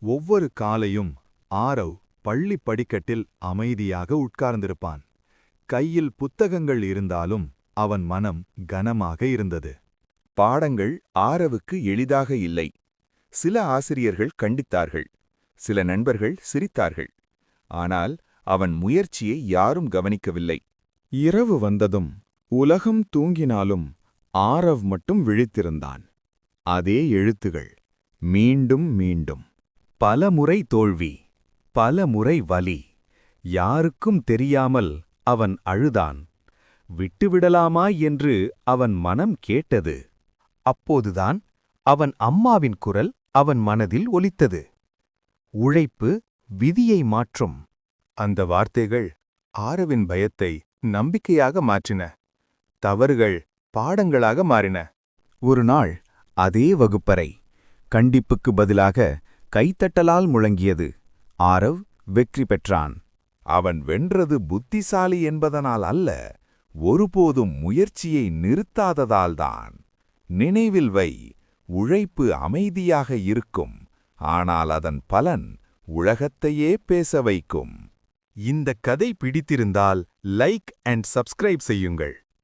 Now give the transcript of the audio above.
ஒவ்வொரு காலையும் ஆரவ் பள்ளி படிக்கட்டில் அமைதியாக உட்கார்ந்திருப்பான். கையில் புத்தகங்கள் இருந்தாலும் அவன் மனம் கனமாக இருந்தது. பாடங்கள் ஆரவுக்கு எளிதாக இல்லை. சில ஆசிரியர்கள் கண்டித்தார்கள், சில நண்பர்கள் சிரித்தார்கள். ஆனால் அவன் முயற்சியை யாரும் கவனிக்கவில்லை. இரவு வந்ததும் உலகம் தூங்கினாலும் ஆரவ் மட்டும் விழித்திருந்தான். அதே எழுத்துகள் மீண்டும் மீண்டும். பல முறை தோல்வி, பல முறை வலி. யாருக்கும் தெரியாமல் அவன் அழுதான். விட்டுவிடலாமா என்று அவன் மனம் கேட்டது. அப்போதுதான் அவன் அம்மாவின் குரல் அவன் மனதில் ஒலித்தது. உழைப்பு விதியை மாற்றும். அந்த வார்த்தைகள் ஆரவின் பயத்தை நம்பிக்கையாக மாற்றின. தவறுகள் பாடங்களாக மாறின. ஒரு நாள் அதே வகுப்பறை கண்டிப்புக்கு பதிலாக கைத்தட்டலால் முழங்கியது. ஆரவ் வெற்றி பெற்றான். அவன் வென்றது புத்திசாலி என்பதனால் அல்ல, ஒருபோதும் முயற்சியை நிறுத்தாததால்தான். நினைவில் வை, உழைப்பு அமைதியாக இருக்கும், ஆனால் அதன் பலன் உலகத்தையே பேச வைக்கும். இந்த கதை பிடித்திருந்தால் லைக் அண்ட் சப்ஸ்கிரைப் செய்யுங்கள்.